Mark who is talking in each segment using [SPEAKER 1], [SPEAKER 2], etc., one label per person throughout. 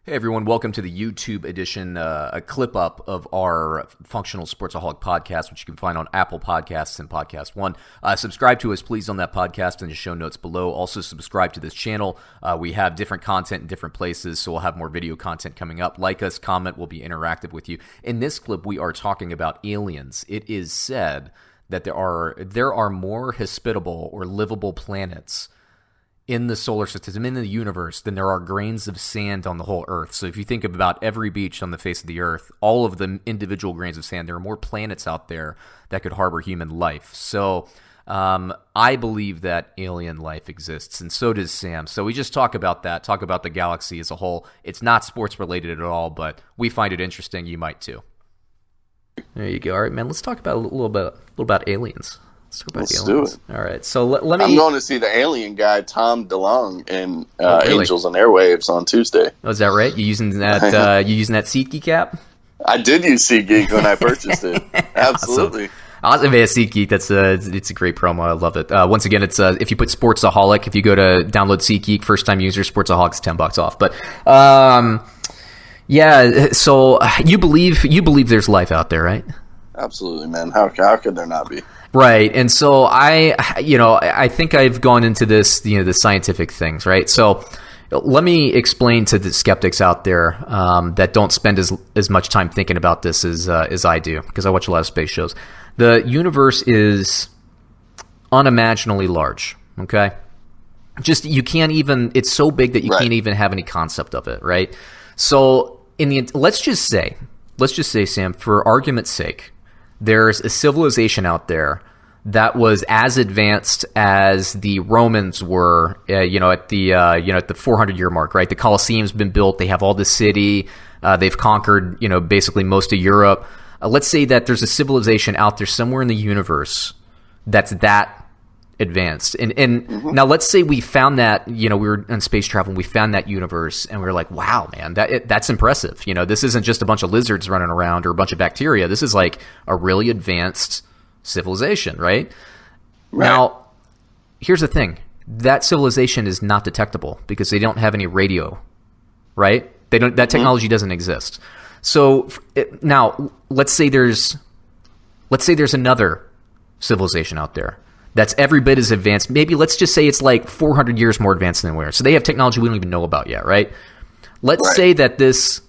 [SPEAKER 1] Hey everyone, welcome to the YouTube edition, a clip up of our Functional Sportsaholic podcast, which you can find on Apple Podcasts and Podcast One. Subscribe to us, please, on that podcast in the show notes below. Also, subscribe to this channel. We have different content in different places, so we'll have more video content coming up. Like us, comment, we'll be interactive with you. In this clip, we are talking about aliens. It is said that there are more hospitable or livable planets in the solar system, in the universe, than there are grains of sand on the whole Earth. So if you think about every beach on the face of the Earth, all of the individual grains of sand, there are more planets out there that could harbor human life. So I believe that alien life exists, and so does Sam. So we just talk about that, talk about the galaxy as a whole. It's not sports related at all, but we find it interesting. You might too. There you go. All right, man, let's talk about a little about aliens.
[SPEAKER 2] Let's do it.
[SPEAKER 1] All right, so let me.
[SPEAKER 2] I'm going to see the alien guy Tom DeLonge in Angels and Airwaves on Tuesday.
[SPEAKER 1] Oh, is that right? You using that? You using that SeatGeek app?
[SPEAKER 2] I did use SeatGeek when I purchased it. Absolutely.
[SPEAKER 1] Awesome, man. SeatGeek. It's a great promo. I love it. Once again, it's if you put Sportsaholic, if you go to download SeatGeek, first time user, Sportsaholic's $10 off. But yeah. So you believe there's life out there, right?
[SPEAKER 2] Absolutely, man. How could there not be?
[SPEAKER 1] Right. And so I think I've gone into this, the scientific things, right? So let me explain to the skeptics out there that don't spend as much time thinking about this as I do, because I watch a lot of space shows. The universe is unimaginably large, okay? You can't even, it's so big that you can't even have any concept of it, right? So let's just say, Sam, for argument's sake, there's a civilization out there that was as advanced as the Romans were, at the 400-year mark, right? The Colosseum's been built. They have all the city. They've conquered, basically most of Europe. Let's say that there's a civilization out there somewhere in the universe that's that advanced. And now let's say we found that, we were on space travel and we found that universe and we were like, wow, man, that's impressive. This isn't just a bunch of lizards running around or a bunch of bacteria. This is like a really advanced civilization, right? Now, here's the thing. That civilization is not detectable because they don't have any radio, right? That technology doesn't exist. So now let's say there's another civilization out there that's every bit as advanced. Maybe let's just say it's like 400 years more advanced than we are. So they have technology we don't even know about yet, right? Let's say that this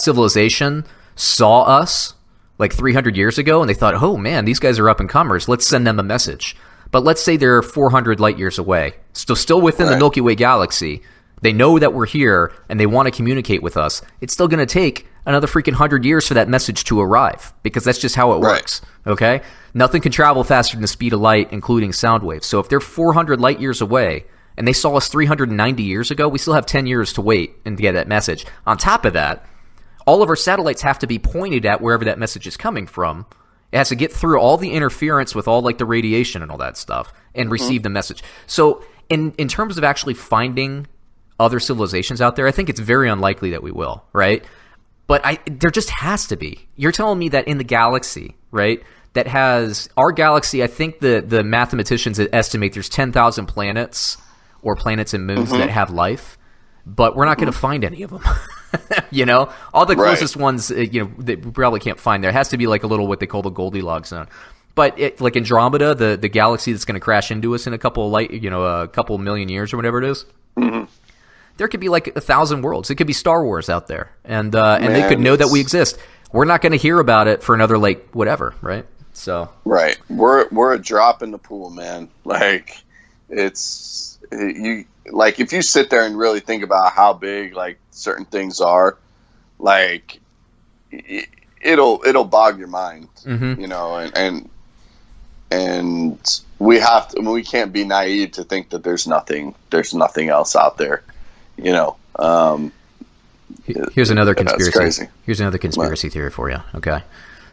[SPEAKER 1] civilization saw us like 300 years ago, and they thought, oh man, these guys are up and comers. Let's send them a message. But let's say they're 400 light years away, still within the Milky Way galaxy. They know that we're here, and they want to communicate with us. It's still going to take another freaking 100 years for that message to arrive, because that's just how it works, okay? Nothing can travel faster than the speed of light, including sound waves. So if they're 400 light years away, and they saw us 390 years ago, we still have 10 years to wait and to get that message. On top of that, all of our satellites have to be pointed at wherever that message is coming from. It has to get through all the interference with all like the radiation and all that stuff and receive the message. So in terms of actually finding other civilizations out there, I think it's very unlikely that we will, right? But there just has to be. You're telling me that in the galaxy, right, that has our galaxy, I think the mathematicians estimate there's 10,000 planets or planets and moons that have life, but we're not going to find any of them. All the closest ones, that we probably can't find. There has to be like a little what they call the Goldilocks zone. But like Andromeda, the galaxy that's going to crash into us in a couple a couple million years or whatever it is. There could be like 1,000 worlds. It could be Star Wars out there, and they could know that we exist. We're not going to hear about it for another whatever, right? So
[SPEAKER 2] we're a drop in the pool, man. Like it's if you sit there and really think about how big like certain things are, like it'll bog your mind, and we have to. We can't be naive to think that there's nothing else out there.
[SPEAKER 1] Here's another conspiracy. Here's another conspiracy theory for you. Okay,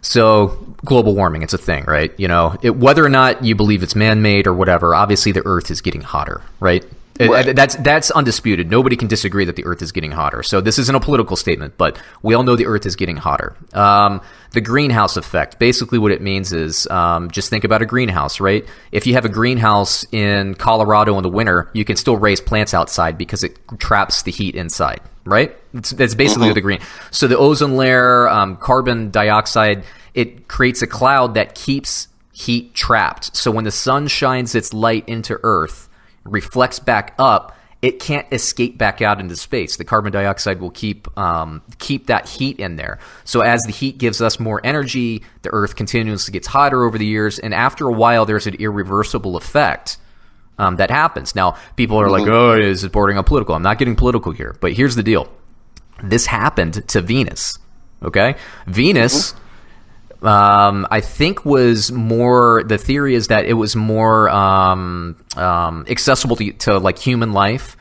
[SPEAKER 1] so global warming, it's a thing, right? Whether or not you believe it's man-made or whatever, obviously the Earth is getting hotter, right?
[SPEAKER 2] Right.
[SPEAKER 1] That's undisputed. Nobody can disagree that the Earth is getting hotter. So this isn't a political statement, but we all know the Earth is getting hotter. The greenhouse effect. Basically, what it means is just think about a greenhouse, right? If you have a greenhouse in Colorado in the winter, you can still raise plants outside because it traps the heat inside, right? That's basically what the green. So the ozone layer, carbon dioxide, it creates a cloud that keeps heat trapped. So when the sun shines its light into Earth, reflects back up, it can't escape back out into space. The carbon dioxide will keep that heat in there. So as the heat gives us more energy, the Earth continuously gets hotter over the years, and after a while, there's an irreversible effect that happens. Now, people are like, "Oh, is it bordering on political?" I'm not getting political here, but here's the deal: this happened to Venus. Okay, Venus. I think was more, the theory is that it was more accessible to like human life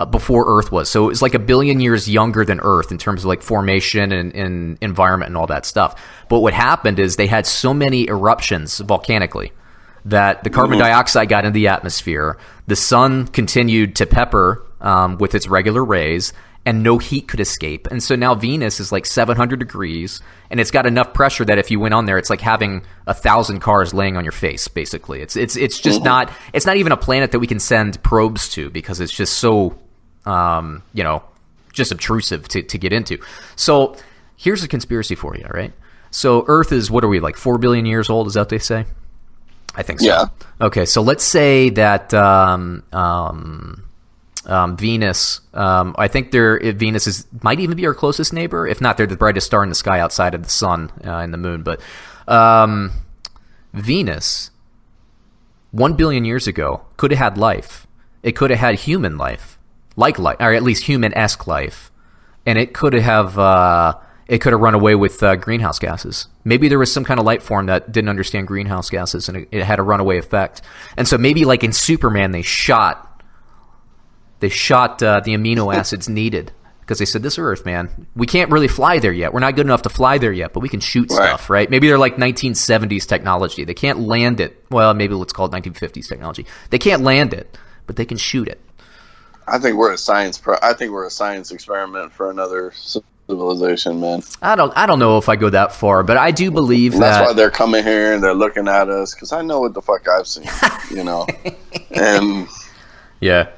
[SPEAKER 1] before Earth was. So it was like 1 billion years younger than Earth in terms of like formation and environment and all that stuff. But what happened is they had so many eruptions volcanically that the carbon dioxide got into the atmosphere. The sun continued to pepper with its regular rays, and no heat could escape. And so now Venus is like 700 degrees, and it's got enough pressure that if you went on there, it's like having 1,000 cars laying on your face, basically. It's just not, it's not even a planet that we can send probes to because it's just so, just obtrusive to get into. So here's a conspiracy for you, all right? So Earth is, what are we, like 4 billion years old? Is that what they say? I think so.
[SPEAKER 2] Yeah.
[SPEAKER 1] Okay, so let's say that Venus, I think Venus might even be our closest neighbor. If not, they're the brightest star in the sky outside of the sun and the moon. But Venus, 1 billion years ago, could have had life. It could have had human life, like life, or at least human-esque life, and it could have run away with greenhouse gases. Maybe there was some kind of life form that didn't understand greenhouse gases, and it had a runaway effect. And so maybe, like in Superman, they shot the amino acids needed because they said, this Earth, man, we can't really fly there yet. We're not good enough to fly there yet, but we can shoot stuff, right? Maybe they're like 1970s technology. They can't land it. Well, maybe let's call it 1950s technology. They can't land it, but they can shoot it.
[SPEAKER 2] I think we're a science experiment for another civilization, man.
[SPEAKER 1] I don't know if I go that far, but I do believe
[SPEAKER 2] that's why they're coming here and they're looking at us, because I know what the fuck I've seen, and
[SPEAKER 1] yeah.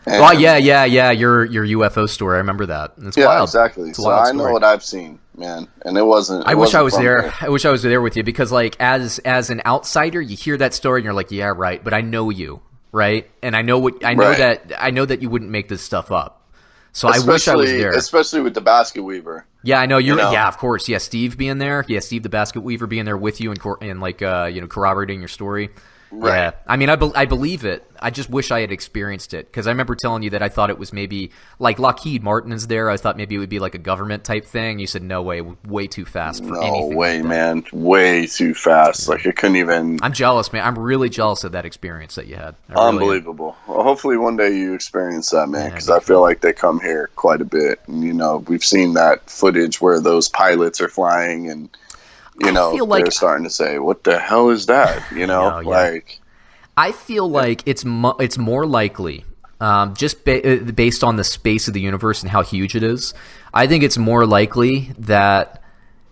[SPEAKER 1] Oh yeah. Your UFO story. I remember that. It's wild.
[SPEAKER 2] Exactly. So I know what I've seen, man, and it wasn't.
[SPEAKER 1] I wish I was there. I wish I was there with you because, like, as an outsider, you hear that story and you're like, yeah, right. But I know you, right? And I know that you wouldn't make this stuff up. So I wish I was there,
[SPEAKER 2] especially with the basket weaver.
[SPEAKER 1] Yeah, I know you're. Yeah, of course. Yeah, Steve being there. Yeah, Steve the basket weaver being there with you and like corroborating your story. Right. Yeah, I mean, I believe it. I just wish I had experienced it because I remember telling you that I thought it was maybe like Lockheed Martin is there. I thought maybe it would be like a government type thing. You said no way, way too fast for anything. No way,
[SPEAKER 2] like man, way too fast. Like it couldn't even.
[SPEAKER 1] I'm jealous, man. I'm really jealous of that experience that you had.
[SPEAKER 2] Unbelievable. Well, hopefully one day you experience that, man, because I feel like they come here quite a bit. And, we've seen that footage where those pilots are flying and. They're starting to say, "What the hell is that?" Like.
[SPEAKER 1] I feel like it's more likely, just based on the space of the universe and how huge it is. I think it's more likely that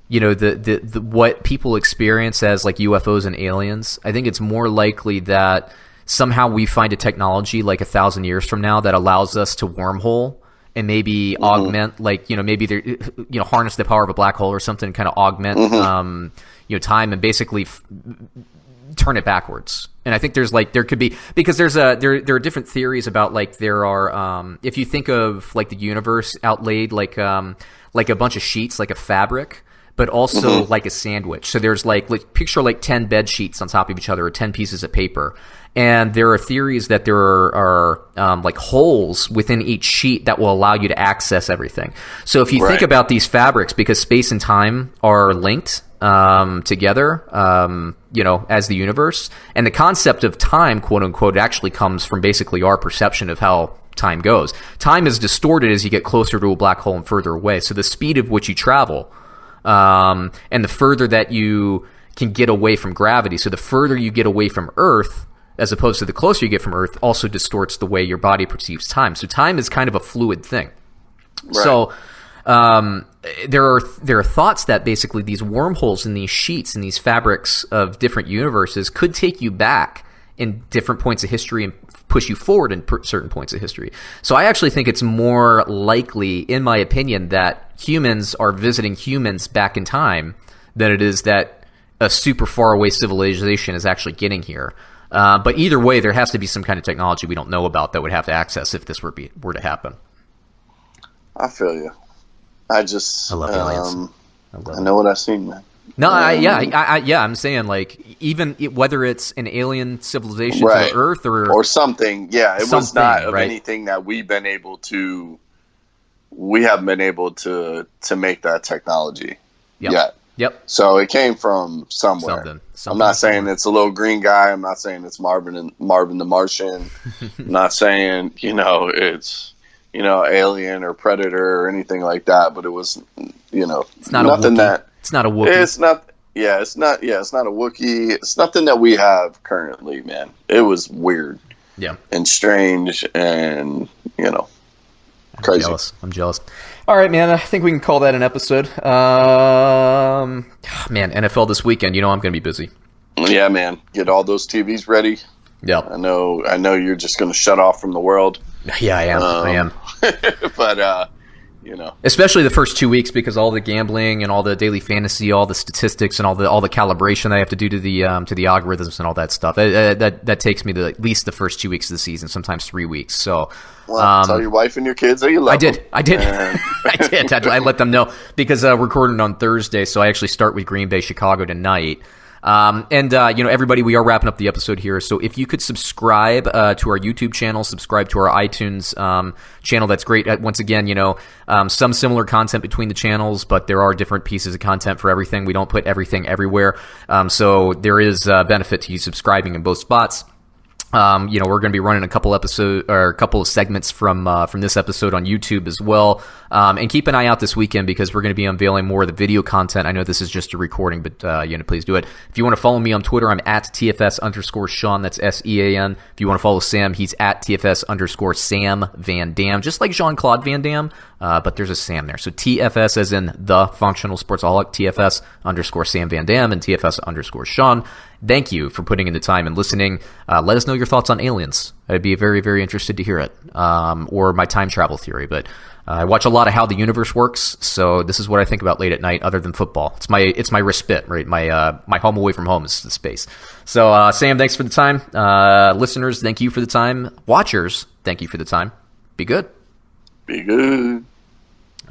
[SPEAKER 1] the what people experience as like UFOs and aliens. I think it's more likely that somehow we find a technology like 1,000 years from now that allows us to wormhole. And maybe augment, like, maybe they harness the power of a black hole or something, kind of augment, time and basically turn it backwards. And I think there could be, because there are different theories about, like, there are, if you think of like the universe outlaid like a bunch of sheets, like a fabric, but also like a sandwich. So there's like picture like 10 bed sheets on top of each other or 10 pieces of paper. And there are theories that there are like holes within each sheet that will allow you to access everything. So if you think about these fabrics, because space and time are linked together, as the universe, and the concept of time, quote unquote, actually comes from basically our perception of how time goes. Time is distorted as you get closer to a black hole and further away. So the speed of which you travel, and the further that you can get away from gravity. So the further you get away from Earth, as opposed to the closer you get from Earth, also distorts the way your body perceives time. So time is kind of a fluid thing. Right. So there are thoughts that basically these wormholes in these sheets and these fabrics of different universes could take you back in different points of history and push you forward in certain points of history. So I actually think it's more likely, in my opinion, that humans are visiting humans back in time than it is that a super far away civilization is actually getting here. But either way, there has to be some kind of technology we don't know about that would have to access if this were to happen.
[SPEAKER 2] I feel you. I love aliens. I know what I've seen, man.
[SPEAKER 1] No, I'm saying, like, even whether it's an alien civilization to Earth or
[SPEAKER 2] something, it was not of anything that we haven't been able to make that technology yet.
[SPEAKER 1] Yep.
[SPEAKER 2] So it came from somewhere. Something I'm not saying it's a little green guy. I'm not saying it's Marvin the Martian. I'm not saying, it's, alien or predator or anything like that, but it was,
[SPEAKER 1] it's not
[SPEAKER 2] nothing
[SPEAKER 1] it's not a Wookiee.
[SPEAKER 2] It's not a Wookiee. It's nothing that we have currently, man. It was weird.
[SPEAKER 1] Yeah.
[SPEAKER 2] And strange and, crazy.
[SPEAKER 1] I'm jealous. All right, man. I think we can call that an episode. Man, NFL this weekend. I'm going to be busy.
[SPEAKER 2] Yeah, man. Get all those TVs ready.
[SPEAKER 1] Yep.
[SPEAKER 2] I know you're just going to shut off from the world.
[SPEAKER 1] Yeah, I am.
[SPEAKER 2] But,
[SPEAKER 1] especially the first 2 weeks, because all the gambling and all the daily fantasy, all the statistics and all the calibration I have to do to the algorithms and all that stuff. That takes me to at least the first 2 weeks of the season, sometimes 3 weeks. So,
[SPEAKER 2] tell your wife and your kids that you love them.
[SPEAKER 1] I did. I let them know because we're recording on Thursday, so I actually start with Green Bay, Chicago tonight. Everybody, we are wrapping up the episode here. So if you could subscribe to our YouTube channel, subscribe to our iTunes channel, that's great. Once again, some similar content between the channels, but there are different pieces of content for everything. We don't put everything everywhere. So there is benefit to you subscribing in both spots. We're going to be running a couple of segments from this episode on YouTube as well. And keep an eye out this weekend because we're going to be unveiling more of the video content. I know this is just a recording, but please do it. If you want to follow me on Twitter, I'm at TFS_Sean. That's SEAN. If you want to follow Sam, he's at TFS_Sam Van Dam, just like Jean-Claude Van Damme. But there's a Sam there. So TFS as in the functional sportsaholic, TFS_Sam Van Dam, and TFS_Sean. Thank you for putting in the time and listening. Let us know your thoughts on aliens. I'd be very, very interested to hear it. Or my time travel theory. But I watch a lot of How the Universe Works, so this is what I think about late at night other than football. It's my respite, right? My home away from home is the space. So, Sam, thanks for the time. Listeners, thank you for the time. Watchers, thank you for the time. Be good.
[SPEAKER 2] Be good.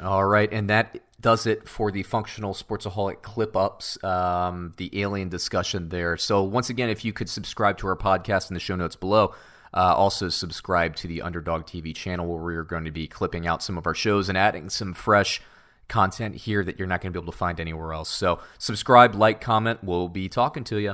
[SPEAKER 1] All right, and that does it for the Functional Sportsaholic clip-ups, the alien discussion there. So once again, if you could subscribe to our podcast in the show notes below, also subscribe to the Underdog TV channel where we're going to be clipping out some of our shows and adding some fresh content here that you're not going to be able to find anywhere else. So subscribe, like, comment. We'll be talking to you.